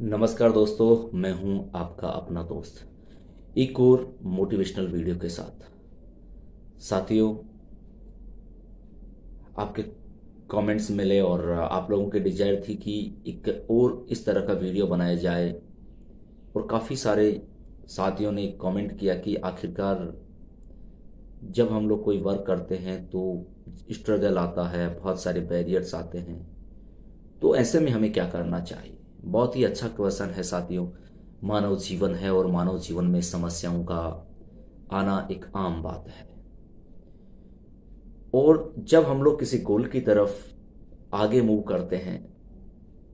नमस्कार दोस्तों, मैं हूं आपका अपना दोस्त एक और मोटिवेशनल वीडियो के साथ। साथियों, आपके कमेंट्स मिले और आप लोगों की डिजायर थी कि एक और इस तरह का वीडियो बनाया जाए। और काफ़ी सारे साथियों ने कमेंट किया कि आखिरकार जब हम लोग कोई वर्क करते हैं तो स्ट्रगल आता है, बहुत सारे बैरियर्स आते हैं, तो ऐसे में हमें क्या करना चाहिए। बहुत ही अच्छा क्वेश्चन है साथियों। मानव जीवन है और मानव जीवन में समस्याओं का आना एक आम बात है। और जब हम लोग किसी गोल की तरफ आगे मूव करते हैं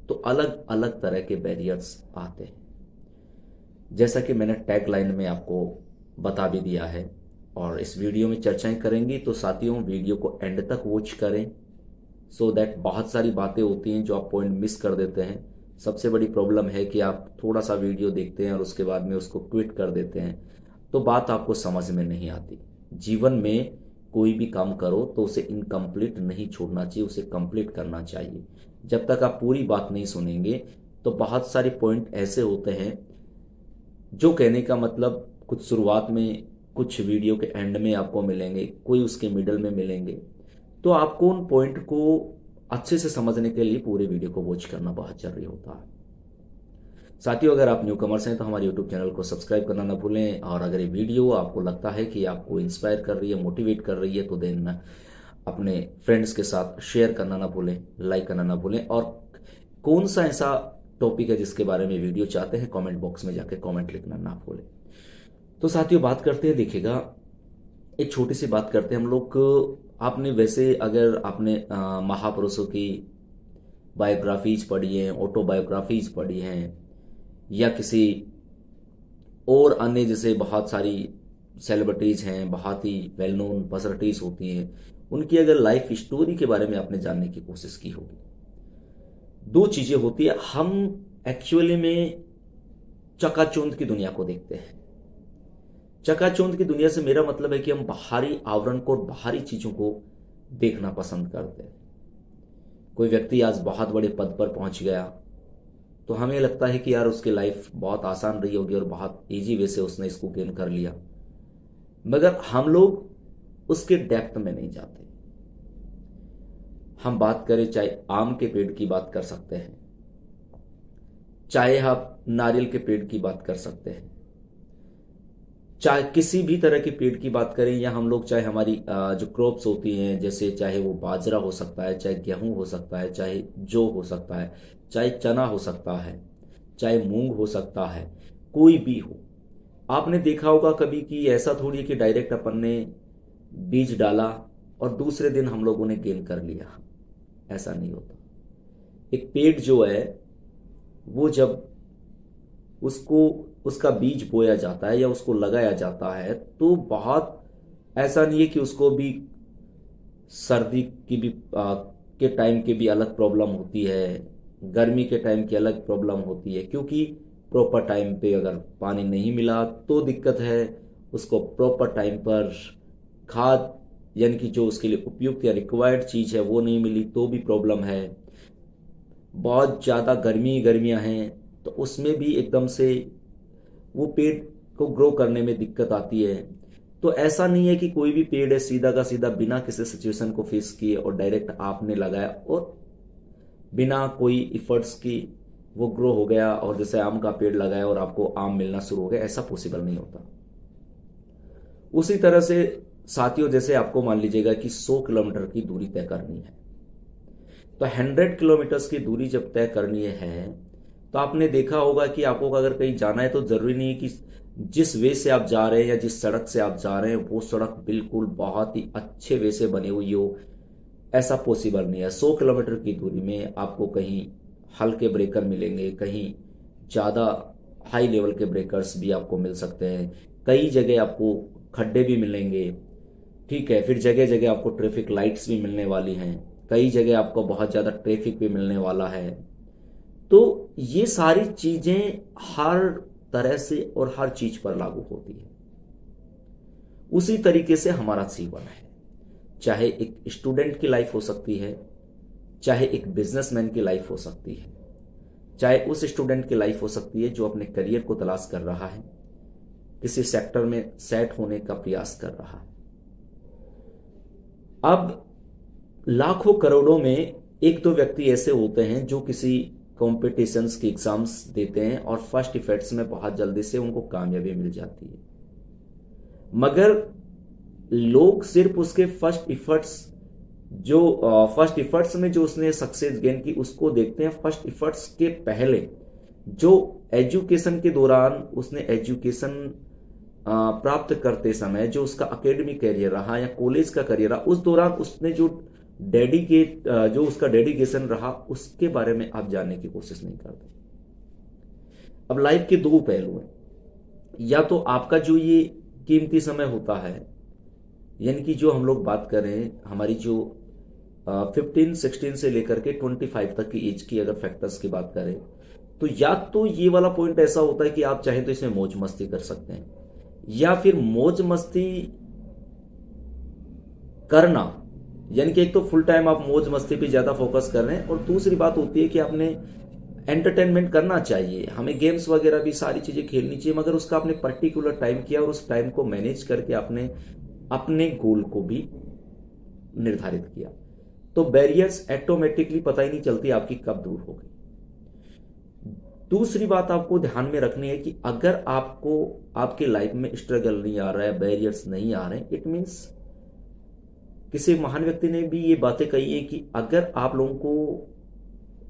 तो अलग अलग तरह के बैरियर्स आते हैं, जैसा कि मैंने टैग लाइन में आपको बता भी दिया है। और इस वीडियो में चर्चाएं करेंगी, तो साथियों वीडियो को एंड तक वॉच करें, सो दैट बहुत सारी बातें होती हैं जो आप पॉइंट मिस कर देते हैं। सबसे बड़ी प्रॉब्लम है कि आप थोड़ा सा वीडियो देखते हैं और उसके बाद में उसको क्विट कर देते हैं, तो बात आपको समझ में नहीं आती। जीवन में कोई भी काम करो तो उसे इनकम्प्लीट नहीं छोड़ना चाहिए, उसे कंप्लीट करना चाहिए। जब तक आप पूरी बात नहीं सुनेंगे तो बहुत सारे पॉइंट ऐसे होते हैं जो कहने का मतलब कुछ शुरुआत में, कुछ वीडियो के एंड में आपको मिलेंगे, कोई उसके मिडल में मिलेंगे। तो आपको उन पॉइंट को अच्छे से समझने के लिए पूरे वीडियो को वॉच करना बहुत जरूरी होता है। साथियों, अगर आप न्यू कमर्स हैं तो हमारे यूट्यूब चैनल को सब्सक्राइब करना ना भूलें। और अगर ये वीडियो आपको लगता है कि आपको इंस्पायर कर रही है, मोटिवेट कर रही है, तो देन अपने फ्रेंड्स के साथ शेयर करना ना भूलें, लाइक करना ना भूलें। और कौन सा ऐसा टॉपिक है जिसके बारे में वीडियो चाहते हैं, कमेंट बॉक्स में जाकर कमेंट लिखना ना भूलें। तो साथियों, बात करते हैं, देखिएगा, एक छोटी सी बात करते हैं हम लोग। आपने वैसे अगर आपने महापुरुषों की बायोग्राफीज पढ़ी हैं, ऑटोबायोग्राफीज पढ़ी हैं, या किसी और अन्य जैसे बहुत सारी सेलिब्रिटीज हैं, बहुत ही वेल नोन पर्सनालिटीज होती हैं, उनकी अगर लाइफ स्टोरी के बारे में आपने जानने की कोशिश की होगी, दो चीजें होती है। हम एक्चुअली में चकाचौंध की दुनिया को देखते हैं। चकाचौंध की दुनिया से मेरा मतलब है कि हम बाहरी आवरण को और बाहरी चीजों को देखना पसंद करते हैं। कोई व्यक्ति आज बहुत बड़े पद पर पहुंच गया तो हमें लगता है कि यार उसकी लाइफ बहुत आसान रही होगी और बहुत इजी वे से उसने इसको गेन कर लिया, मगर हम लोग उसके डेप्थ में नहीं जाते। हम बात करें, चाहे आम के पेड़ की बात कर सकते हैं, चाहे आप नारियल के पेड़ की बात कर सकते हैं, चाहे किसी भी तरह के पेड़ की बात करें, या हम लोग चाहे हमारी जो क्रॉप्स होती हैं, जैसे चाहे वो बाजरा हो सकता है, चाहे गेहूं हो सकता है, चाहे जौ हो सकता है, चाहे चना हो सकता है, चाहे मूंग हो सकता है, कोई भी हो। आपने देखा होगा कभी कि ऐसा थोड़ी है कि डायरेक्ट अपन ने बीज डाला और दूसरे दिन हम लोगों ने गेन कर लिया। ऐसा नहीं होता। एक पेड़ जो है वो जब उसको उसका बीज बोया जाता है या उसको लगाया जाता है, तो बहुत ऐसा नहीं है कि उसको भी सर्दी की भी के टाइम के भी अलग प्रॉब्लम होती है, गर्मी के टाइम की अलग प्रॉब्लम होती है, क्योंकि प्रॉपर टाइम पे अगर पानी नहीं मिला तो दिक्कत है। उसको प्रॉपर टाइम पर खाद, यानी कि जो उसके लिए उपयुक्त या रिक्वायर्ड चीज है वो नहीं मिली तो भी प्रॉब्लम है। बहुत ज्यादा गर्मियां हैं तो उसमें भी एकदम से वो पेड़ को ग्रो करने में दिक्कत आती है। तो ऐसा नहीं है कि कोई भी पेड़ है सीधा का सीधा बिना किसी सिचुएशन को फेस किए और डायरेक्ट आपने लगाया और बिना कोई इफर्ट्स की वो ग्रो हो गया, और जैसे आम का पेड़ लगाया और आपको आम मिलना शुरू हो गया, ऐसा पॉसिबल नहीं होता। उसी तरह से साथियों, जैसे आपको मान लीजिएगा कि 100 किलोमीटर की दूरी तय करनी है, तो 100 किलोमीटर्स की दूरी जब तय करनी है तो आपने देखा होगा कि आपको अगर कहीं जाना है तो जरूरी नहीं है कि जिस वे से आप जा रहे हैं या जिस सड़क से आप जा रहे हैं वो सड़क बिल्कुल बहुत ही अच्छे वे से बनी हुई हो। ऐसा पॉसिबल नहीं है। 100 किलोमीटर की दूरी में आपको कहीं हल्के ब्रेकर मिलेंगे, कहीं ज्यादा हाई लेवल के ब्रेकर्स भी आपको मिल सकते हैं, कई जगह आपको खड्डे भी मिलेंगे। ठीक है, फिर जगह जगह आपको ट्रैफिक लाइट्स भी मिलने वाली हैं, कई जगह आपको बहुत ज्यादा ट्रैफिक भी मिलने वाला है। तो ये सारी चीजें हर तरह से और हर चीज पर लागू होती है। उसी तरीके से हमारा जीवन है। चाहे एक स्टूडेंट की लाइफ हो सकती है, चाहे एक बिजनेसमैन की लाइफ हो सकती है, चाहे उस स्टूडेंट की लाइफ हो सकती है जो अपने करियर को तलाश कर रहा है, किसी सेक्टर में सेट होने का प्रयास कर रहा है। अब लाखों करोड़ों में एक दो व्यक्ति ऐसे होते हैं जो किसी कॉम्पिटिशन्स की एग्जाम्स देते हैं और फर्स्ट इफेक्ट्स में बहुत जल्दी से उनको कामयाबी मिल जाती है, मगर लोग सिर्फ उसके फर्स्ट इफर्ट्स में जो उसने सक्सेस गेन की उसको देखते हैं। फर्स्ट इफर्ट्स के पहले जो एजुकेशन के दौरान उसने एजुकेशन प्राप्त करते समय जो उसका एकेडमिक करियर रहा या कॉलेज का करियर रहा, उस दौरान उसने जो उसका डेडिकेशन रहा उसके बारे में आप जानने की कोशिश नहीं करते। अब लाइफ के दो पहलू हैं, या तो आपका जो ये कीमती समय होता है, यानी कि जो हम लोग बात करें हमारी जो 15-16 से लेकर के 25 तक की एज की अगर फैक्टर्स की बात करें, तो या तो ये वाला पॉइंट ऐसा होता है कि आप चाहें तो इसमें मौज मस्ती कर सकते हैं, या फिर मौज मस्ती करना यानी कि एक तो फुल टाइम आप मौज मस्ती पे ज्यादा फोकस कर रहे हैं, और दूसरी बात होती है कि आपने एंटरटेनमेंट करना चाहिए, हमें गेम्स वगैरह भी सारी चीजें खेलनी चाहिए, मगर उसका आपने पर्टिकुलर टाइम किया और उस टाइम को मैनेज करके आपने अपने गोल को भी निर्धारित किया, तो बैरियर्स ऑटोमेटिकली पता ही नहीं चलती आपकी कब दूर हो गई। दूसरी बात आपको ध्यान में रखनी है कि अगर आपको आपके लाइफ में स्ट्रगल नहीं आ रहा है, बैरियर्स नहीं आ रहे हैं, इट मीन्स किसी महान व्यक्ति ने भी ये बातें कही है कि अगर आप लोगों को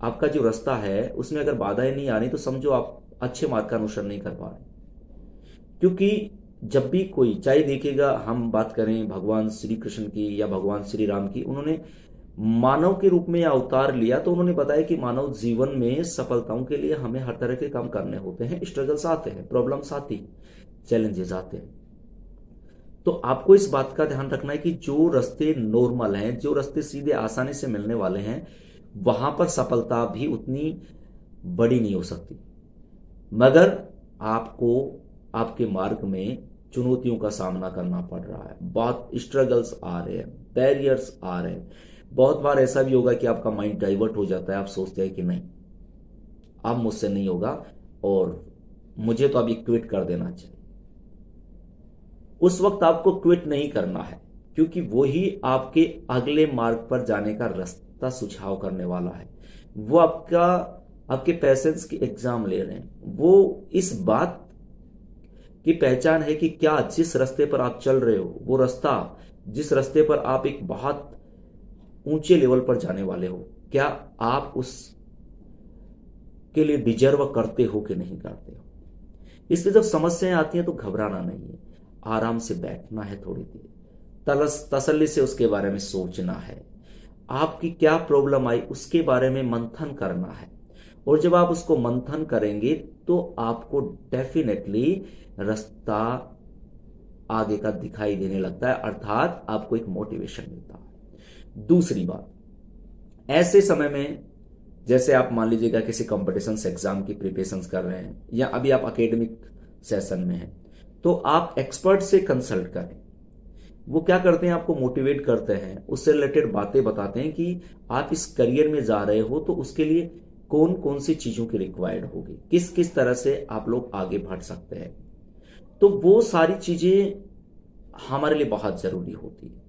आपका जो रास्ता है उसमें अगर बाधाएं नहीं आ रही तो समझो आप अच्छे मार्ग का अनुसरण नहीं कर पा रहे। क्योंकि जब भी कोई, चाहे देखिएगा हम बात करें भगवान श्री कृष्ण की या भगवान श्री राम की, उन्होंने मानव के रूप में अवतार लिया तो उन्होंने बताया कि मानव जीवन में सफलताओं के लिए हमें हर तरह के काम करने होते हैं, स्ट्रगल्स आते हैं, प्रॉब्लम्स आती हैं, चैलेंजेस आते हैं। तो आपको इस बात का ध्यान रखना है कि जो रास्ते नॉर्मल हैं, जो रास्ते सीधे आसानी से मिलने वाले हैं, वहां पर सफलता भी उतनी बड़ी नहीं हो सकती, मगर आपको आपके मार्ग में चुनौतियों का सामना करना पड़ रहा है, बहुत स्ट्रगल्स आ रहे हैं, बैरियर्स आ रहे हैं। बहुत बार ऐसा भी होगा कि आपका माइंड डाइवर्ट हो जाता है, आप सोचते हैं कि नहीं अब मुझसे नहीं होगा और मुझे तो अभी क्विट कर देना चाहिए। उस वक्त आपको क्विट नहीं करना है, क्योंकि वो ही आपके अगले मार्ग पर जाने का रास्ता सुझाव करने वाला है। वो आपके पेशेंस की एग्जाम ले रहे हैं, वो इस बात की पहचान है कि क्या जिस रास्ते पर आप चल रहे हो, वो रास्ता जिस रास्ते पर आप एक बहुत ऊंचे लेवल पर जाने वाले हो, क्या आप उस के लिए डिजर्व करते हो कि नहीं करते हो। इसलिए जब समस्याएं आती हैं तो घबराना नहीं है, आराम से बैठना है, थोड़ी देर तसल्ली से उसके बारे में सोचना है, आपकी क्या प्रॉब्लम आई उसके बारे में मंथन करना है, और जब आप उसको मंथन करेंगे तो आपको डेफिनेटली रास्ता आगे का दिखाई देने लगता है, अर्थात आपको एक मोटिवेशन मिलता है। दूसरी बात, ऐसे समय में जैसे आप मान लीजिएगा किसी कंपटीशन एग्जाम की प्रिपरेशन कर रहे हैं या अभी आप एकेडमिक सेशन में हैं, तो आप एक्सपर्ट से कंसल्ट करें। वो क्या करते हैं, आपको मोटिवेट करते हैं, उससे रिलेटेड बातें बताते हैं कि आप इस करियर में जा रहे हो तो उसके लिए कौन कौन सी चीजों की रिक्वायर्ड होगी, किस किस तरह से आप लोग आगे बढ़ सकते हैं। तो वो सारी चीजें हमारे लिए बहुत जरूरी होती है।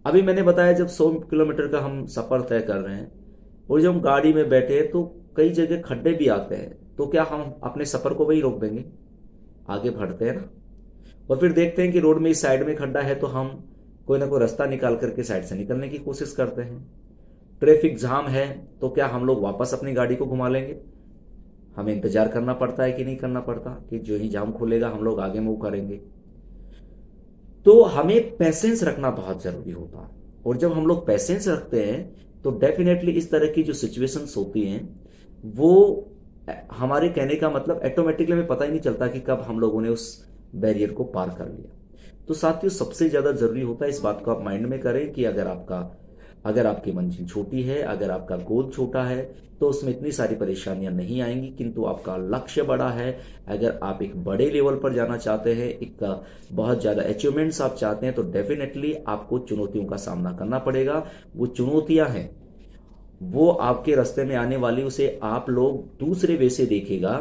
अभी मैंने बताया जब 100 किलोमीटर का हम सफर तय कर रहे हैं और जब हम गाड़ी में बैठे हैं तो कई जगह खड्डे भी आते हैं, तो क्या हम अपने सफर को वही रोक देंगे? आगे बढ़ते हैं ना, और फिर देखते हैं कि रोड में इस साइड में खड्डा है तो हम कोई ना कोई रास्ता निकाल करके साइड से निकलने की कोशिश करते हैं। ट्रैफिक जाम है तो क्या हम लोग वापस अपनी गाड़ी को घुमा लेंगे? हमें इंतजार करना पड़ता है कि नहीं करना पड़ता कि जो ही जाम खुलेगा हम लोग आगे मूव करेंगे। तो हमें पेशेंस रखना बहुत जरूरी होता है, और जब हम लोग पेशेंस रखते हैं तो डेफिनेटली इस तरह की जो सिचुएशंस होती हैं वो हमारे कहने का मतलब ऑटोमेटिकली हमें पता ही नहीं चलता कि कब हम लोगों ने उस बैरियर को पार कर लिया। तो साथियों, सबसे ज्यादा जरूरी होता है इस बात को आप माइंड में करें कि अगर आपकी मंजिल छोटी है, अगर आपका गोल छोटा है तो उसमें इतनी सारी परेशानियां नहीं आएंगी, किंतु आपका लक्ष्य बड़ा है, अगर आप एक बड़े लेवल पर जाना चाहते हैं, एक बहुत ज्यादा अचीवमेंट्स आप चाहते हैं, तो डेफिनेटली आपको चुनौतियों का सामना करना पड़ेगा। वो चुनौतियां हैं वो आपके रास्ते में आने वाली उसे आप लोग दूसरे वे से देखेगा,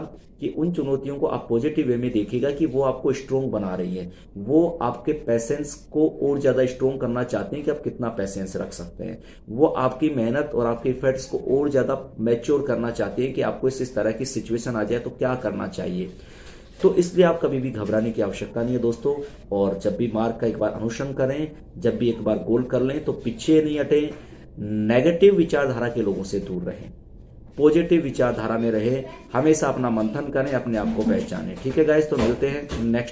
कि उन चुनौतियों को आप पॉजिटिव वे में देखेगा कि वो आपको स्ट्रोंग बना रही है। वो आपके पेशेंस को और ज्यादा स्ट्रोंग करना चाहते हैं कि आप कितना पेशेंस रख सकते हैं। वो आपकी मेहनत और आपके इफर्ट्स को और ज्यादा मैच्योर करना चाहते हैं कि आपको इस तरह की सिचुएशन आ जाए तो क्या करना चाहिए। तो इसलिए आप कभी भी घबराने की आवश्यकता नहीं है दोस्तों। और जब भी मार्ग का एक बार अनुसरण करें, जब भी एक बार गोल कर लें तो पीछे नहीं हटें, नेगेटिव विचारधारा के लोगों से दूर रहें, पॉजिटिव विचारधारा में रहे, हमेशा अपना मंथन करें, अपने आप को पहचानें। ठीक है गाइस, तो मिलते हैं नेक्स्ट